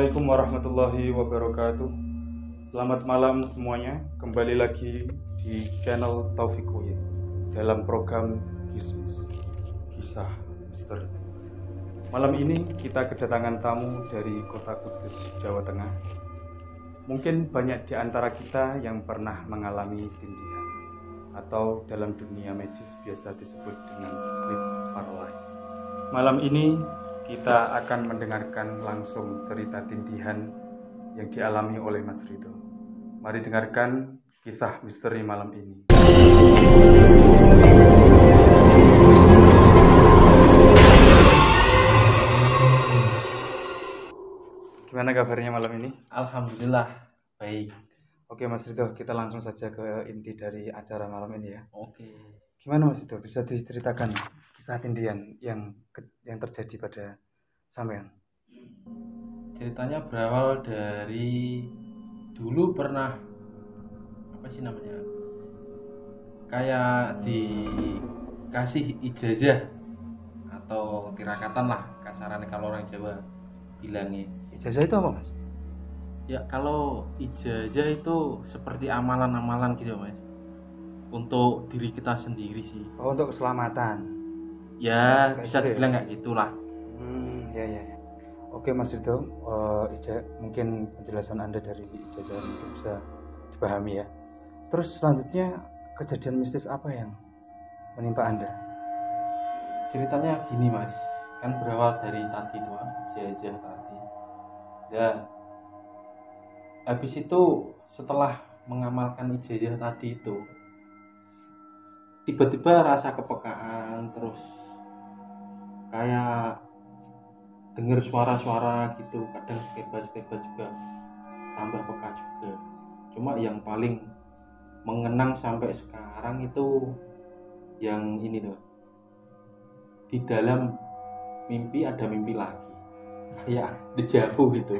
Assalamualaikum warahmatullahi wabarakatuh. Selamat malam semuanya. Kembali lagi di channel Taufik Uye dalam program Kismis, Kisah Misteri. Malam ini kita kedatangan tamu dari Kota Kudus, Jawa Tengah. Mungkin banyak di antara kita yang pernah mengalami tindihan atau dalam dunia medis biasa disebut dengan sleep paralysis. Malam ini kita akan mendengarkan langsung cerita tindihan yang dialami oleh Mas Ridho. Mari dengarkan kisah misteri malam ini. Gimana kabarnya malam ini? Alhamdulillah baik. Oke Mas Ridho, kita langsung saja ke inti dari acara malam ini ya. Oke. Gimana Mas Ridho, bisa diceritakan kisah tindihan yang terjadi pada sampean? Ceritanya berawal dari dulu pernah kayak dikasih ijazah atau tirakatan lah kasarannya kalau orang Jawa bilangnya. Ijazah itu apa Mas? Ya kalau ijazah itu seperti amalan-amalan gitu Mas, untuk diri kita sendiri sih. Oh, untuk keselamatan. Ya Kayak bisa gitu ya? dibilang kayak gitulah. Ya. Oke Mas Ridho, mungkin penjelasan Anda dari ijazah itu bisa dipahami ya. Terus selanjutnya kejadian mistis apa yang menimpa Anda? Ceritanya gini Mas, kan berawal dari tadi tuh ijazah tadi. Dan habis itu setelah mengamalkan ijazah tadi itu, tiba-tiba rasa kepekaan, terus kayak dengar suara-suara gitu, kadang sekebat-sekebat juga, tambah peka juga. Cuma yang paling mengenang sampai sekarang itu yang ini loh, di dalam mimpi ada mimpi lagi, kayak dejavu gitu.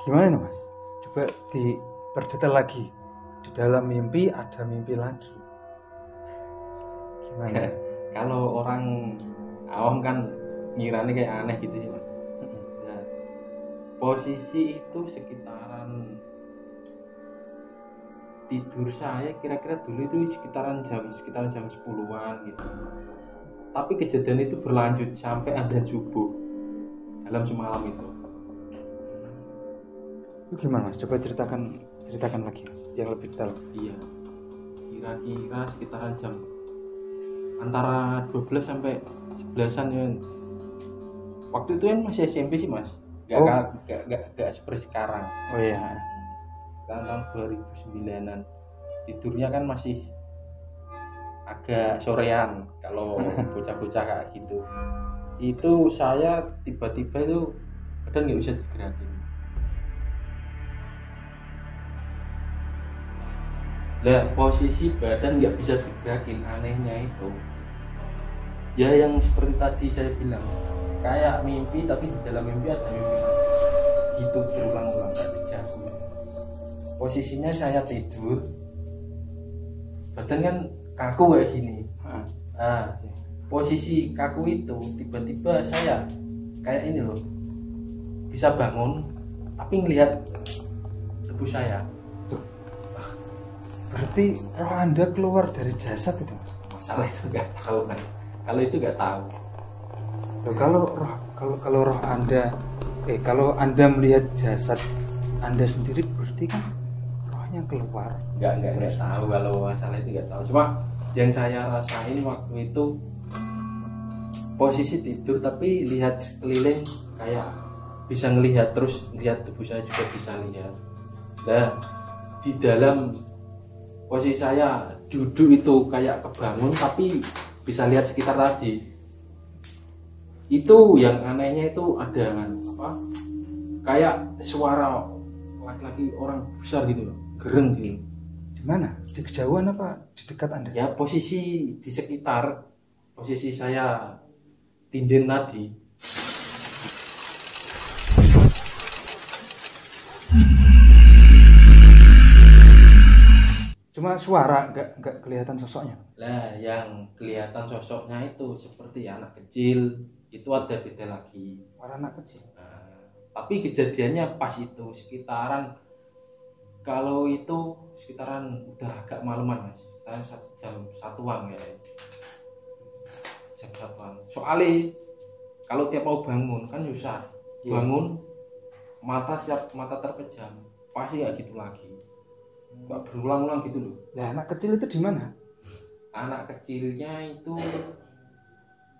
Gimana Mas? Coba diperdetail lagi. Di dalam mimpi ada mimpi lagi. Gimana? Kalau orang awam kan ngiranya kayak aneh gitu sih Mas. Ya, posisi itu sekitaran tidur saya kira-kira dulu itu sekitaran jam 10-an gitu. Tapi kejadian itu berlanjut sampai adzan subuh dalam semalam itu. Itu gimana Mas? Coba ceritakan lagi Mas, yang lebih detail. Iya. Kira-kira sekitaran jam antara 12 sampai 11-an ya. Waktu itu kan masih SMP sih Mas. Gak seperti sekarang. Oh iya. Tahun 2009-an. Tidurnya kan masih agak sorean kalau bocah-bocah kayak gitu. Itu saya tiba-tiba itu kadang nggak bisa digerakin. Lah posisi badan nggak bisa digerakin, anehnya itu ya yang seperti tadi saya bilang, kayak mimpi tapi di dalam mimpi ada mimpi lagi gitu, berulang-ulang kayak dejavu. Posisinya saya tidur, badan kan kaku kayak gini. Nah, posisi kaku itu tiba-tiba saya kayak ini loh, bisa bangun tapi ngelihat tubuh saya. Berarti roh Anda keluar dari jasad itu Mas? Masalah itu nggak tahu kan, kalau itu nggak tahu. Loh, kalau roh Anda kalau Anda melihat jasad Anda sendiri berarti kan rohnya keluar. Nggak tahu kalau masalah itu nggak tahu. Cuma yang saya rasain waktu itu posisi tidur tapi lihat sekeliling, kayak bisa ngelihat, terus lihat tubuh saya juga bisa lihat. Nah di dalam posisi saya duduk itu kayak kebangun tapi bisa lihat sekitar tadi. Itu yang anehnya itu ada kayak suara laki-laki orang besar gitu, gereng gitu. Di mana? Di kejauhan apa di dekat Anda? Ya posisi di sekitar posisi saya tinden tadi. Cuma suara, nggak kelihatan sosoknya. Lah yang kelihatan sosoknya itu seperti anak kecil, itu ada beda lagi. Suara anak kecil. Nah, Tapi kejadiannya pas itu sekitaran, kalau itu sekitaran udah agak malaman mas, sekitaran jam 1-an ya, jam 1-an. Soalnya kalau tiap mau bangun kan susah, bangun mata terpejam, pasti kayak gitu lagi, nggak berulang-ulang gitu loh. Nah, anak kecil itu di mana? Anak kecilnya itu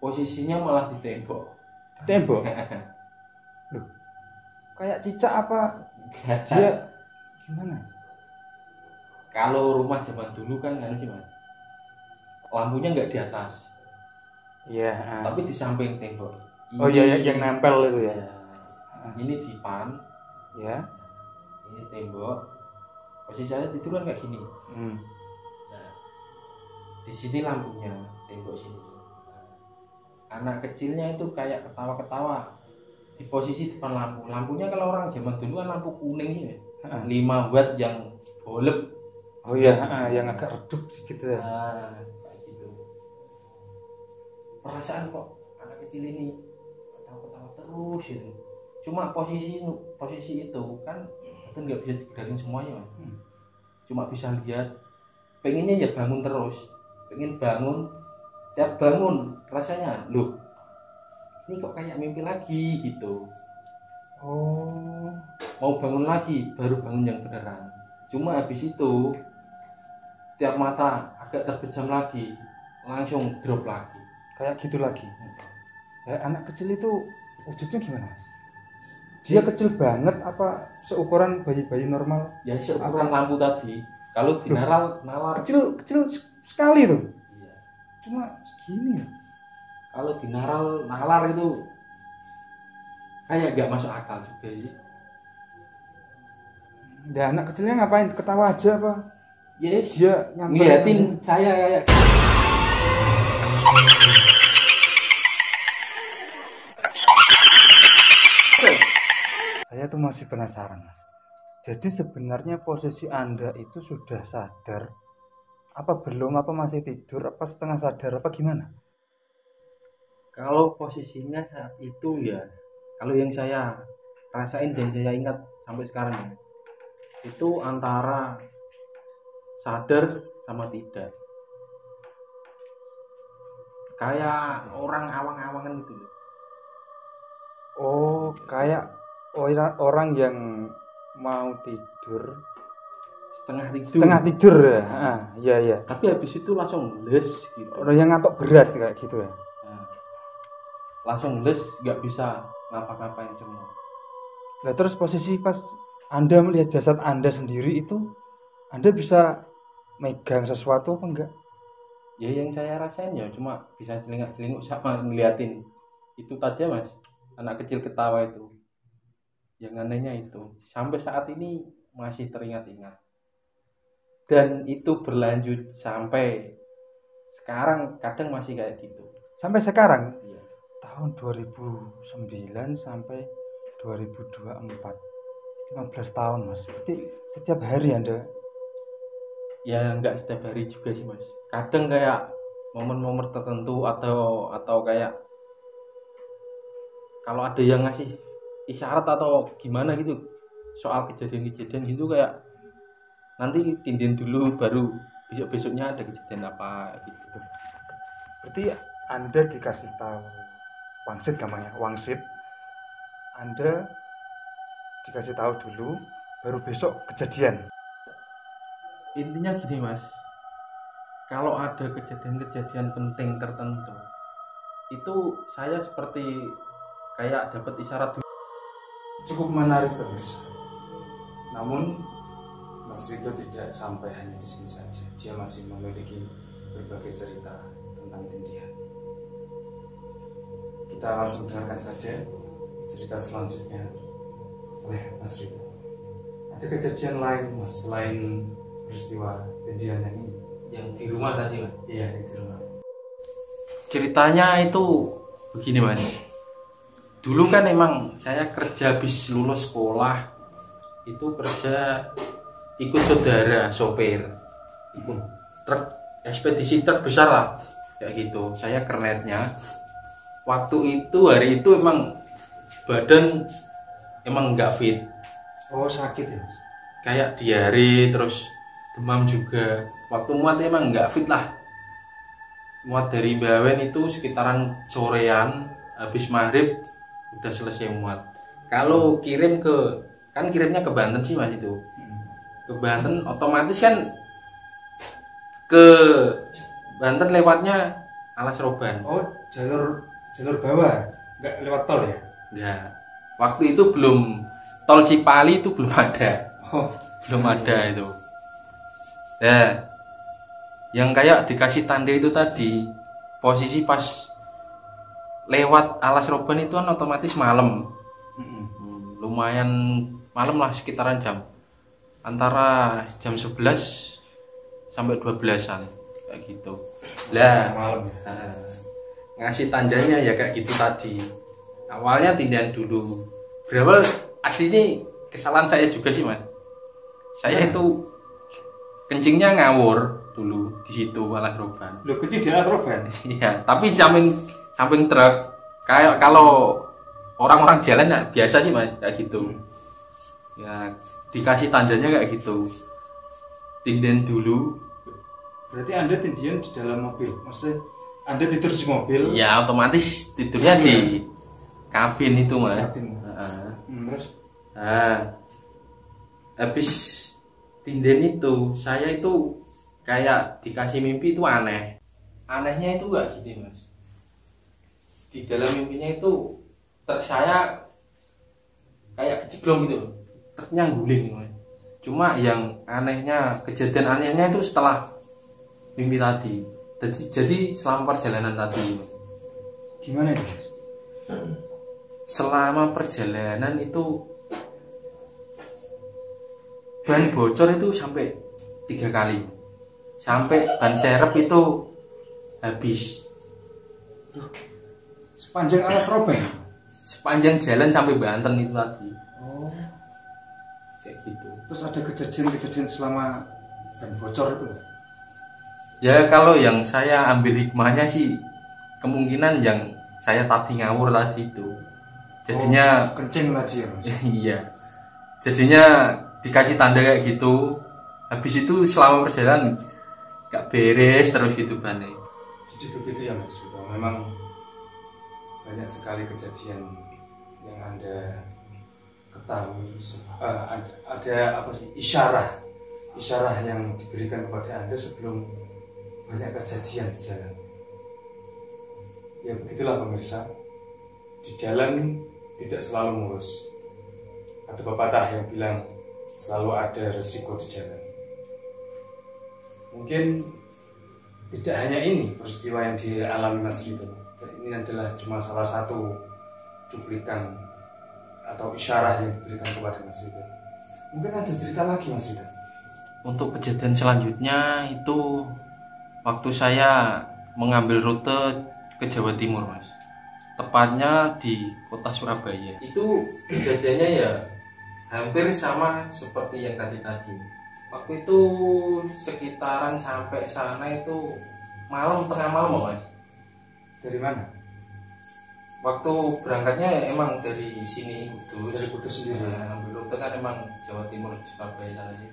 posisinya malah di tembok. Di tembok? Loh, kayak cicak apa? Dia gimana? Kalau rumah zaman dulu kan sih mas, lampunya nggak di atas, Iya. tapi di samping tembok. Oh iya, yang nempel itu ya. Ini dipan, Ya. ini tembok. Posisi saya tidur kan kayak gini. Nah, di sini lampunya, tembok sini. Anak kecilnya itu kayak ketawa-ketawa di posisi depan lampu. Lampunya kalau orang zaman dulu kan lampu kuning ya, 5 watt yang bolep. Oh iya, yang agak redup sedikit ya. Nah, kayak gitu. Perasaan kok anak kecil ini ketawa-ketawa terus itu. Cuma posisi itu kan nggak bisa digerakin semuanya mas. Cuma bisa lihat, pengennya ya bangun terus, pengen bangun, tiap bangun rasanya loh ini kok kayak mimpi lagi gitu. Oh, Mau bangun lagi baru bangun yang beneran. Cuma habis itu tiap mata agak terpejam lagi, langsung drop lagi kayak gitu lagi. Ya, anak kecil itu wujudnya gimana mas? Dia kecil banget apa seukuran bayi-bayi normal? ya seukuran lampu tadi. Kalau nalar Kecil sekali tuh. iya. Cuma segini ya. Kalau nalar itu kayak gak masuk akal juga sih. Ya anak kecilnya ngapain? Ketawa aja apa? Yes, Dia nyamperin ngeliatin saya kayak Saya tuh masih penasaran mas. Jadi sebenarnya posisi Anda itu sudah sadar apa belum, apa masih tidur, apa setengah sadar, apa gimana? kalau posisinya saat itu ya, kalau yang saya rasain dan saya ingat sampai sekarang ya, itu antara sadar sama tidak, kayak orang awang-awangan gitu loh. Oh, kayak orang yang mau tidur setengah tidur ya. Iya iya. Tapi habis itu langsung les gitu. Orang yang ngantuk berat kayak gitu ya. Nah, langsung les, nggak bisa ngapa-ngapain semua. Nah, terus posisi pas Anda melihat jasad Anda sendiri itu, Anda bisa megang sesuatu apa enggak? Ya yang saya rasain ya cuma bisa celingak-celinguk sama ngeliatin itu tadi mas, anak kecil ketawa itu. Yang anehnya itu sampai saat ini masih teringat-ingat, dan itu berlanjut sampai sekarang, kadang masih kayak gitu. Sampai sekarang? Iya. Tahun 2009 sampai 2024, 15 tahun mas. Berarti setiap hari Anda? Ya nggak setiap hari juga sih mas, kadang kayak momen-momen tertentu atau kayak kalau ada yang ngasih isyarat atau gimana gitu soal kejadian-kejadian gitu, kayak nanti tindain dulu baru besok-besoknya ada kejadian apa gitu. Berarti Anda dikasih tahu wangsit namanya, wangsit. Anda dikasih tahu dulu baru besok kejadian. Intinya gini mas, kalau ada kejadian-kejadian penting tertentu itu saya seperti kayak dapat isyarat. Cukup menarik pemirsa. Namun Mas Rito tidak sampai hanya di sini saja. Dia masih memiliki berbagai cerita tentang tindihan. Kita langsung dengarkan saja cerita selanjutnya oleh Mas Rito. Ada kejadian lain mas selain peristiwa tindihan yang ini? Yang di rumah tadi mas? Iya, yang di rumah. Ceritanya itu begini mas, dulu kan emang saya kerja habis lulus sekolah itu kerja ikut saudara sopir, ikut truk ekspedisi truk besar lah kayak gitu. Saya kernetnya waktu itu, hari itu emang badan emang nggak fit. Oh, sakit ya Mas? Kayak diare terus demam juga. Waktu muat emang nggak fit lah. Muat dari Bawen itu sekitaran sorean, habis maghrib udah selesai muat. Kalau kirim kan kirimnya ke Banten sih Mas itu. Ke Banten otomatis kan ke Banten lewatnya Alas Roban. Oh, jalur bawah, nggak lewat tol ya? Enggak. Waktu itu belum tol Cipali itu belum ada. Oh, Belum ada itu. Nah, yang kayak dikasih tanda itu tadi, posisi pas lewat Alas Roban itu kan otomatis malam. Lumayan malam lah, sekitaran jam antara jam 11 sampai 12-an kayak gitu. Lah, malam ya. ngasih tandanya ya kayak gitu tadi. Awalnya tindakan dulu. Berawal aslinya kesalahan saya juga sih Mas. Saya itu kencingnya ngawur dulu di situ Alas Roban. Lo gede di Alas Roban? Iya, tapi samping truk. Kayak kalau orang-orang jalan ya biasa sih Mas kayak gitu. Ya dikasih tandanya kayak gitu. Tinden dulu. Berarti Anda tindian di dalam mobil? Maksudnya Anda tidur di mobil? Ya otomatis tidurnya di kabin itu Mas. Kabin. Terus? Nah, habis tinden itu saya itu kayak dikasih mimpi itu aneh. Anehnya itu gak gitu Mas. Di dalam mimpinya itu truk saya kayak keceblong gitu, truknya guling Mas. Cuma yang anehnya, kejadian anehnya itu setelah mimpi tadi. Jadi selama perjalanan tadi. Gimana itu? Selama perjalanan itu ban bocor itu sampai 3 kali. Sampai ban serep itu habis. Sepanjang Alas Roban? Sepanjang jalan sampai Banten itu tadi. Oh. Kayak gitu. Terus ada kejadian-kejadian selama ban bocor itu? Ya kalau yang saya ambil hikmahnya sih kemungkinan yang saya tadi ngawur tadi itu. Jadinya kencing tadi ya Mas? Iya. Jadinya dikasih tanda kayak gitu. Habis itu selama perjalanan gak beres terus gitu bannya. Jadi begitu ya Mas. Memang banyak sekali kejadian yang Anda ketahui. Ada apa sih isyarah yang diberikan kepada Anda sebelum banyak kejadian di jalan. Ya begitulah pemirsa, di jalan tidak selalu mulus. Ada pepatah yang bilang selalu ada resiko di jalan. Mungkin tidak hanya ini peristiwa yang dialami Mas Rito. Ini adalah cuma salah satu cuplikan atau isyarah yang diberikan kepada Mas Rito. Mungkin ada cerita lagi Mas Rito. Untuk kejadian selanjutnya itu waktu saya mengambil rute ke Jawa Timur Mas, tepatnya di kota Surabaya. Itu kejadiannya ya hampir sama seperti yang tadi. Waktu itu sekitaran sampai sana itu malam, tengah malam Mas. Dari mana? Waktu berangkatnya emang dari sini Kudus. Dari Kudus sendiri. Nah, ambil rute kan emang Jawa Timur Surabaya sana sih.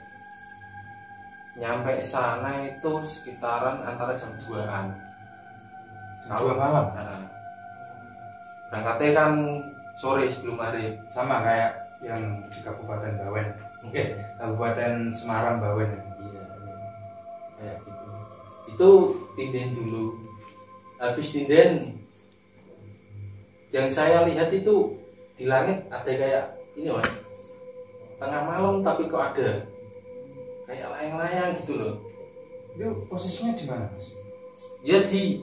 Nyampe sana itu sekitaran antara jam 2-an. Jam 2 malam? Berangkatnya kan sore sebelum maghrib. Sama kayak yang di Kabupaten Bawen. Oke, Kabupaten Semarang Bawen. Iya, kayak gitu. Itu tinden dulu. Habis tinden, yang saya lihat itu di langit ada kayak ini Mas. Tengah malam tapi kok ada kayak layang-layang gitu loh. Itu posisinya di mana Mas? Ya di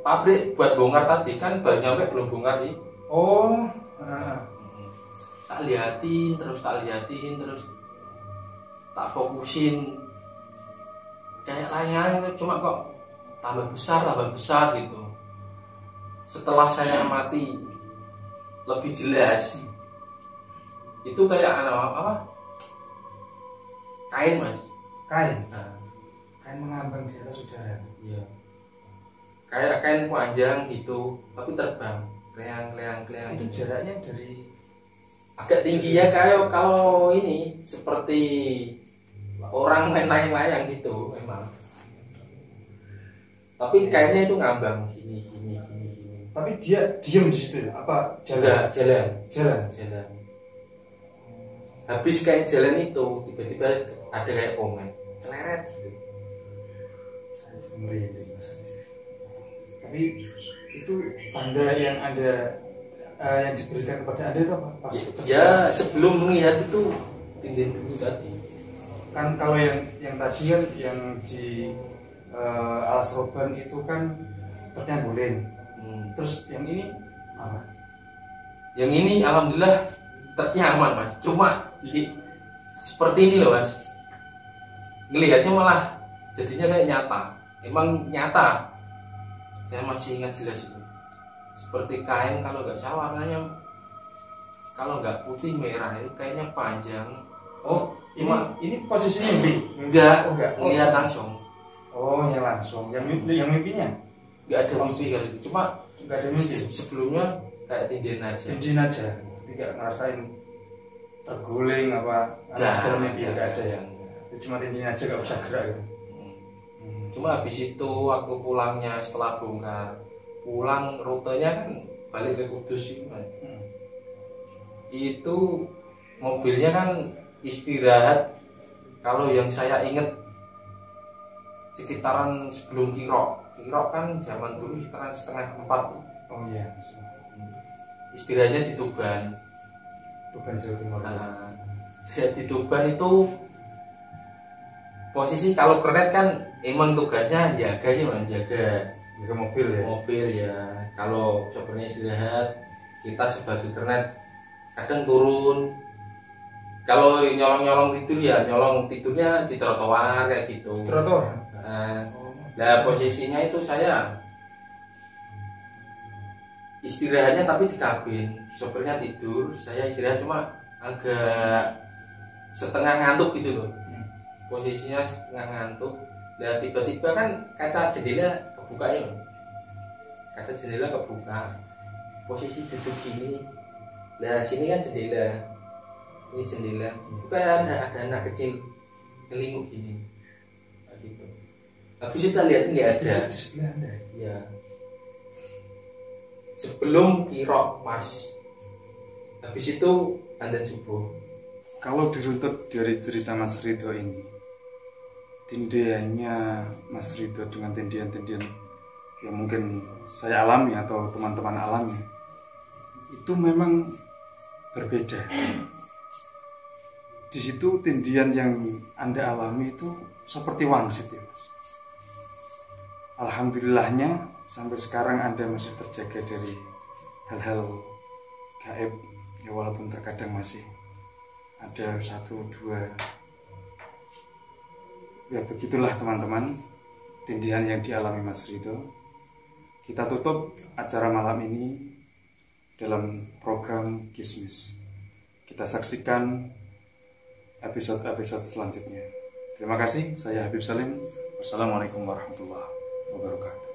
pabrik buat bongkar tadi, kan baru nyampe belum bongkar nih. Oh, Tak liatin terus tak fokusin, kayak layang cuma kok tambah besar gitu. Setelah saya amati lebih jelas, itu kayak apa? Kain Mas. kain. Nah, Kain mengambang di atas udara. iya. Kayak kain panjang gitu, tapi terbang, kleang. Itu jaraknya dari agak tinggi ya, kayak kalau ini seperti orang main layang-layang gitu memang. Tapi kayaknya itu ngambang gini. Tapi dia diem di situ ya? Apa jalan? Enggak, Jalan. Habis kayak jalan itu tiba-tiba ada kayak komen celeret gitu. Ngeri itu, Mas. Tapi itu tanda yang ada yang diberikan kepada Anda itu apa? Pas Ya sebelum melihat itu tindihan itu tadi. kan kalau yang tadi kan yang di Alas Roban itu kan truknya guling. Terus yang ini apa? Yang ini alhamdulillah truknya aman Mas. Cuma seperti ini loh Mas. Ngelihatnya malah jadinya kayak nyata. Emang nyata. Saya masih ingat jelas itu. Seperti kain, kalau nggak salah warnanya, kalau nggak putih merah itu kayaknya panjang. Oh, Cuma ini posisinya mimpi? enggak Oh. lihat langsung. Oh, yang langsung. Yang mimpinya? Nggak ada mimpi kali itu. Cuma Nggak ada mimpi. sebelumnya kayak tindihan aja. Izin aja. Tidak ngerasain terguling apa? Nggak, Dalam mimpi nggak nggak ada ya. ada. Cuma izin aja nggak usah gerak gitu. Cuma habis itu waktu pulangnya setelah bongkar, pulang rutenya kan balik ke Kudus itu kan. Itu mobilnya kan istirahat, kalau yang saya ingat sekitaran sebelum Kirok kan zaman dulu sekitaran setengah 4. Oh iya. Istirahatnya di Tuban. Tuban Jawa Timur. Nah, di Tuban itu posisi kalau kernet kan emang tugasnya jaga sih Mas, jaga mobil ya. mobil ya. Kalau sopirnya istirahat, kita sebagai kernet kadang turun. Kalau nyolong tidur ya nyolong tidurnya di trotoar kayak gitu. Trotoar. Nah posisinya itu saya istirahatnya tapi di kabin, sopirnya tidur, saya istirahat cuma agak setengah ngantuk gitu loh. Posisinya setengah ngantuk. Nah tiba-tiba kan kaca jendela kebuka ya, kaca jendela kebuka, posisi duduk gini. Nah sini kan jendela, ini jendela, bukan ada anak kecil ngelinguk gini, nah, gitu. Habis kita lihat nggak ada. Di sebelah Anda. Ya. Sebelum Kirok pas. Habis itu adzan subuh. Kalau diruntut dari cerita Mas Ridho ini, tindihannya Mas Ridho dengan tindihan-tindihan yang mungkin saya alami atau teman-teman alami, itu memang berbeda. Di situ tindihan yang Anda alami itu seperti wangsit ya. Alhamdulillahnya sampai sekarang Anda masih terjaga dari hal-hal gaib ya, walaupun terkadang masih ada 1, 2. Ya begitulah teman-teman tindihan yang dialami Mas Ridho. Kita tutup acara malam ini dalam program Kismis. Kita saksikan episode-episode selanjutnya. Terima kasih, saya Habib Salim. Wassalamualaikum warahmatullahi wabarakatuh.